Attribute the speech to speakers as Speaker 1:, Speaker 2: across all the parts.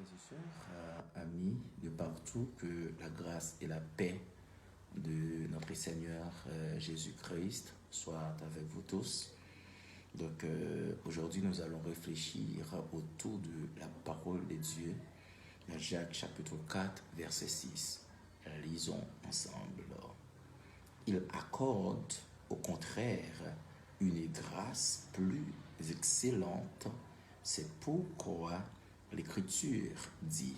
Speaker 1: Frères et sœurs, amis de partout, que la grâce et la paix de notre Seigneur Jésus-Christ soient avec vous tous. Donc aujourd'hui, nous allons réfléchir autour de la parole de Dieu, Jacques chapitre 4, verset 6. Lisons ensemble. Il accorde au contraire une grâce plus excellente. C'est pourquoi l'Écriture dit: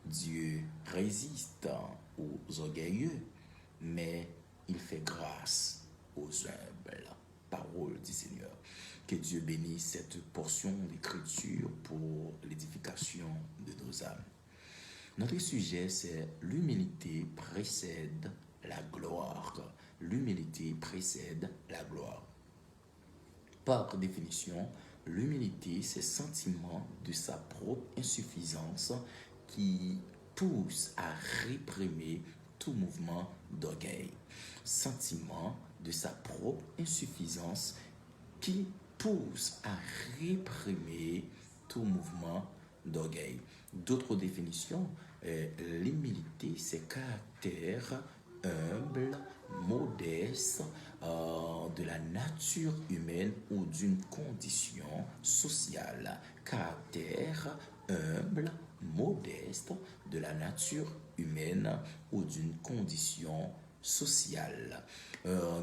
Speaker 1: Dieu résiste aux orgueilleux, mais il fait grâce aux humbles. Parole du Seigneur. Que Dieu bénisse cette portion d'Écriture pour l'édification de nos âmes. Notre sujet, c'est l'humilité précède la gloire. L'humilité précède la gloire. Par définition, l'humilité, c'est le sentiment de sa propre insuffisance qui pousse à réprimer tout mouvement d'orgueil. Sentiment de sa propre insuffisance qui pousse à réprimer tout mouvement d'orgueil. D'autres définitions, l'humilité, c'est caractère humble, modeste de la nature humaine ou d'une condition sociale. Caractère humble, modeste de la nature humaine ou d'une condition sociale.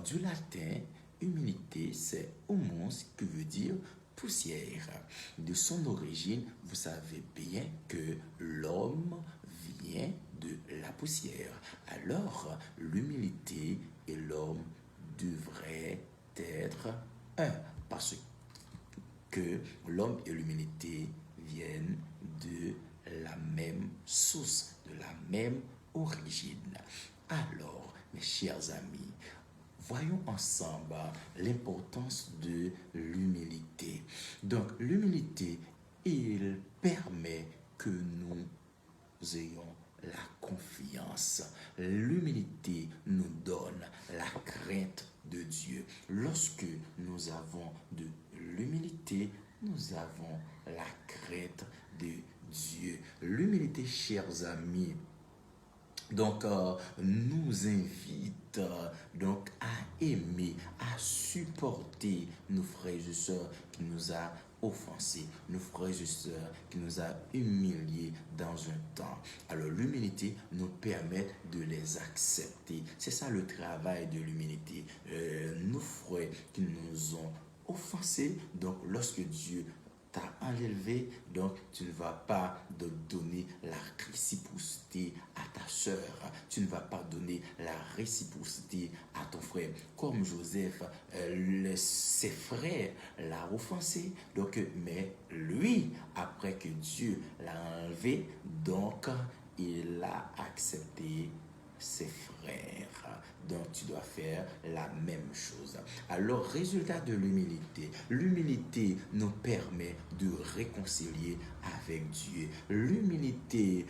Speaker 1: Du latin, humilité, c'est humus, qui veut dire poussière. De son origine, vous savez bien que l'homme vient de la poussière. Alors, l'humilité et l'homme devraient être un, parce que l'homme et l'humilité viennent de la même source, de la même origine. Alors, mes chers amis, voyons ensemble l'importance de l'humilité. Donc, l'humilité, il permet que nous ayons la confiance. L'humilité nous donne la crainte de Dieu. Lorsque nous avons de l'humilité, nous avons la crainte de Dieu. L'humilité, chers amis, donc, nous invite donc à aimer, à supporter nos frères et sœurs qui nous a offensés, nos frères et sœurs qui nous a humiliés dans un temps. Alors, l'humilité nous permet de les accepter. C'est ça le travail de l'humilité. Nos frères qui nous ont offensés, donc lorsque Dieu t'a enlevé, donc tu ne vas pas donner la réciprocité à ta sœur, tu ne vas pas donner la réciprocité à ton frère. Comme Joseph, ses frères l'ont offensé, donc, mais lui, après que Dieu l'a enlevé, donc il a accepté ses frères. Donc tu dois faire la même chose. Alors, résultat de l'humilité. L'humilité nous permet de réconcilier avec Dieu. L'humilité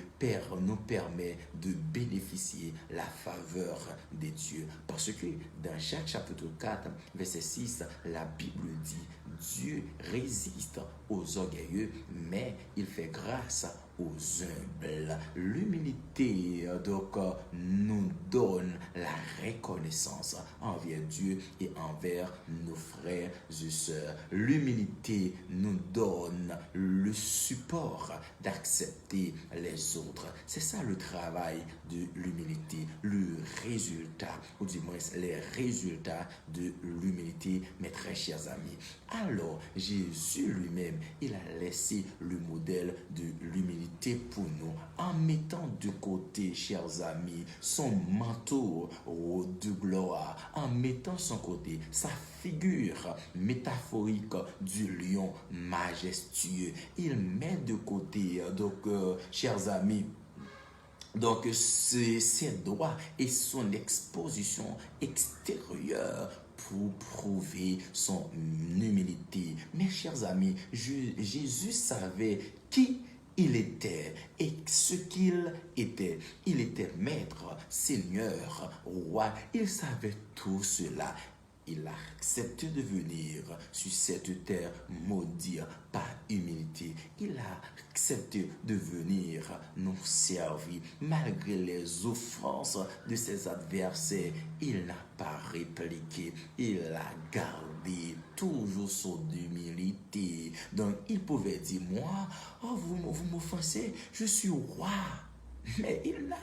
Speaker 1: nous permet de bénéficier la faveur de Dieu. Parce que dans Jacques chapitre 4, verset 6, la Bible dit: Dieu résiste aux orgueilleux, mais il fait grâce aux humbles. L'humilité donc nous donne la reconnaissance envers Dieu et envers nos frères et sœurs. L'humilité nous donne le support d'accepter les autres. C'est ça le travail de l'humilité, le résultat, ou du moins les résultats de l'humilité, mes très chers amis. Alors, Jésus lui-même, il a laissé le modèle de l'humilité pour nous, en mettant de côté, chers amis, son manteau de gloire, en mettant son côté sa figure métaphorique du lion majestueux. Il met de côté, donc, chers amis, donc ses droits et son exposition extérieure pour prouver son humilité. Mes chers amis, Jésus savait qui il était et ce qu'il était. Il était maître, seigneur, roi. Il savait tout cela. Il a accepté de venir sur cette terre maudite par humilité. Il a accepté de venir nous servir. Malgré les offenses de ses adversaires, il n'a pas répliqué. Il a gardé toujours son humilité. Donc, il pouvait dire, moi, oh, vous m'offensez, je suis roi. Mais il n'a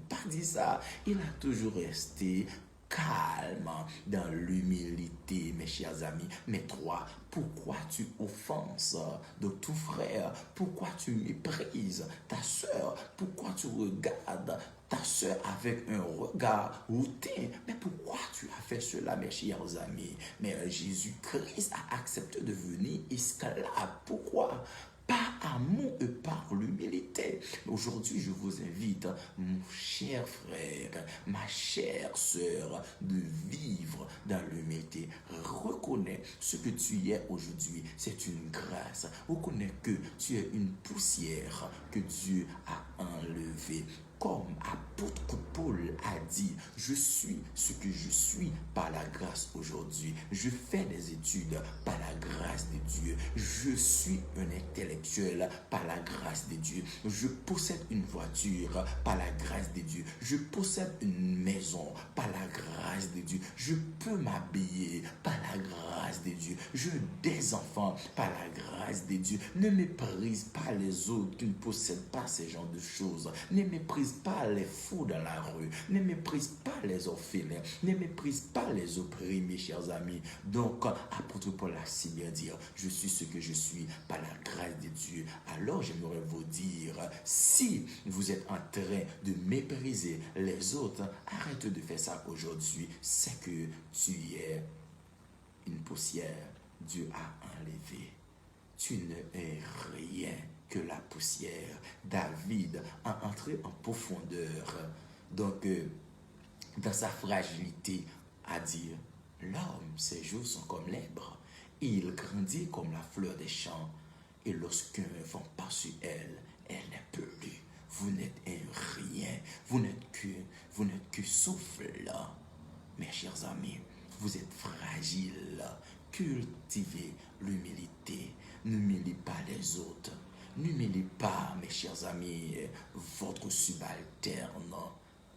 Speaker 1: pas dit ça. Il a toujours resté calme dans l'humilité, mes chers amis. Mais toi, pourquoi tu offenses de ton frère? Pourquoi tu méprises ta soeur? Pourquoi tu regardes ta soeur avec un regard hautain? Mais pourquoi tu as fait cela, mes chers amis? Mais Jésus-Christ a accepté de devenir esclave. Pourquoi? Par amour et par l'humilité. Aujourd'hui, je vous invite, mon cher frère, ma chère sœur, de vivre dans l'humilité. Reconnais ce que tu es aujourd'hui. C'est une grâce. Reconnais que tu es une poussière que Dieu a enlevée. Comme apôtre Paul a dit, je suis ce que je suis par la grâce aujourd'hui. Je fais des études par la grâce de Dieu. Je suis un intellectuel par la grâce de Dieu. Je possède une voiture par la grâce de Dieu. Je possède une maison par la grâce de Dieu. Je peux m'habiller par la grâce de Dieu. J'ai des enfants par la grâce de Dieu. Ne méprise pas les autres qui ne possèdent pas ces genres de choses. Ne méprise pas les fous dans la rue. Ne méprise pas les orphelins. Ne méprise pas les opprimés, chers amis. Donc, apôtre Paul a si bien dit, je suis ce que je suis par la grâce de Dieu. Alors, j'aimerais vous dire, si vous êtes en train de mépriser les autres, arrête de faire ça aujourd'hui. C'est que tu es une poussière. Dieu a enlevé. Tu ne es rien que la poussière. David a entré en profondeur. Donc, dans sa fragilité, a dit, l'homme, ses jours sont comme l'herbe. Il grandit comme la fleur des champs. Et lorsqu'un vent passe sur elle, elle n'est plus. Vous n'êtes un rien. Vous n'êtes que souffle. Mes chers amis, vous êtes fragiles. Cultivez l'humilité. N'humiliez pas les autres. N'humiliez pas, mes chers amis, votre subalterne.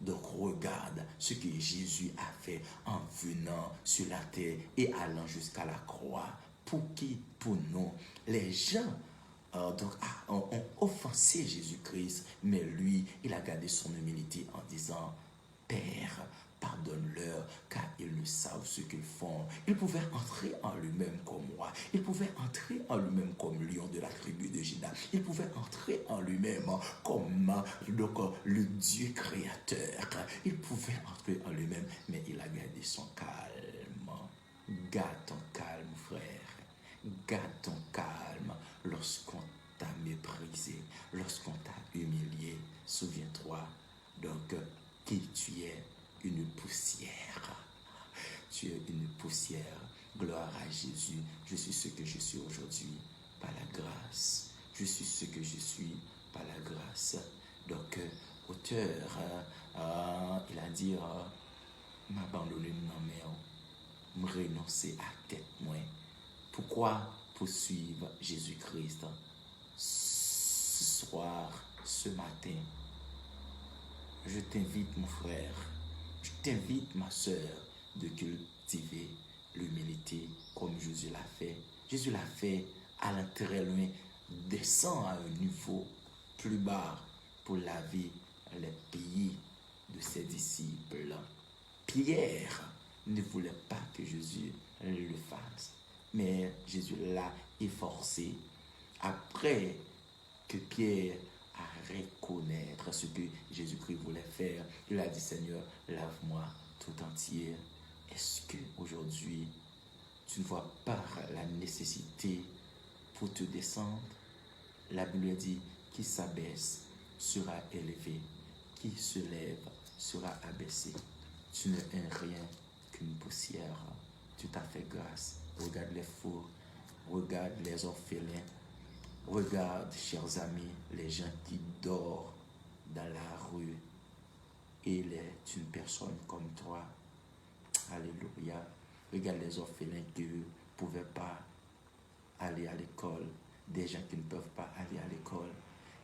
Speaker 1: Donc regarde ce que Jésus a fait en venant sur la terre et allant jusqu'à la croix. Pour qui? Pour nous. Les gens ont offensé Jésus-Christ, mais lui, il a gardé son humilité en disant, Père, pardonne-leur, car ils ne savent ce qu'ils font. Il pouvait entrer en lui-même comme roi. Il pouvait entrer en lui-même comme lion de la tribu de Juda. Il pouvait entrer en lui-même comme le Dieu créateur. Il pouvait entrer en lui-même, mais il a gardé son calme. Garde ton calme, frère. Garde ton calme lorsqu'on t'a méprisé, lorsqu'on t'a humilié. Souviens-toi donc qui tu es. Une poussière. Tu es une poussière. Gloire à Jésus. Je suis ce que je suis aujourd'hui par la grâce. Je suis ce que je suis par la grâce. Donc, auteur, il a dit, m'abandonner non mais me renoncer à tête moins. Pourquoi poursuivre Jésus-Christ? Ce soir, ce matin, je t'invite, mon frère, je t'invite, ma soeur, de cultiver l'humilité comme Jésus l'a fait. Jésus l'a fait, allant très loin, descend à un niveau plus bas pour laver les pieds de ses disciples. Pierre ne voulait pas que Jésus le fasse, mais Jésus l'a efforcé. Après que Pierre à reconnaître ce que Jésus-Christ voulait faire, il a dit, Seigneur, lave-moi tout entier. Est-ce qu'aujourd'hui, tu ne vois pas la nécessité pour te descendre? La Bible dit, qui s'abaisse sera élevé, qui se lève sera abaissé. Tu n'es rien qu'une poussière. Tu t'as fait grâce. Regarde les fous, regarde les orphelins. Regarde, chers amis, les gens qui dorment dans la rue. Il est une personne comme toi. Alléluia. Regarde les orphelins qui ne pouvaient pas aller à l'école. Des gens qui ne peuvent pas aller à l'école.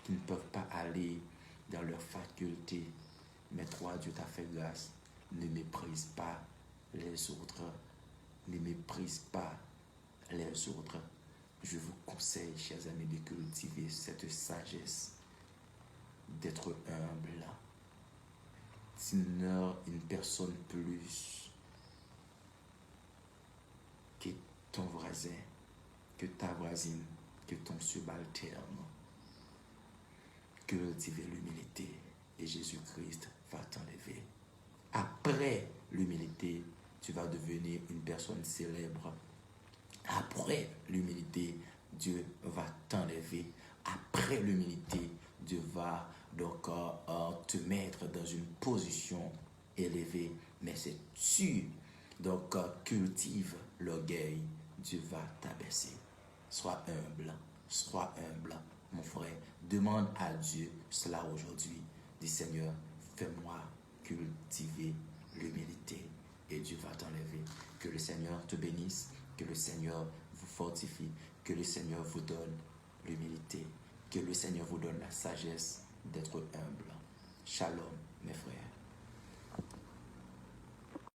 Speaker 1: qui ne peuvent pas aller dans leurs facultés. Mais toi, Dieu t'a fait grâce. Ne méprise pas les autres. Ne méprise pas les autres. Je vous conseille, chers amis, de cultiver cette sagesse, d'être humble. Sinon, une personne plus que ton voisin, que ta voisine, que ton subalterne. Cultiver l'humilité et Jésus-Christ va t'enlever. Après l'humilité, tu vas devenir une personne célèbre. Après l'humilité, Dieu va t'enlever. Après l'humilité, Dieu va donc te mettre dans une position élevée. Mais c'est tu donc cultive l'orgueil, Dieu va t'abaisser. Sois humble, mon frère. Demande à Dieu cela aujourd'hui. Dis Seigneur, fais-moi cultiver l'humilité et Dieu va t'enlever. Que le Seigneur te bénisse, que le Seigneur vous fortifie, que le Seigneur vous donne l'humilité, que le Seigneur vous donne la sagesse d'être humble. Shalom, mes frères.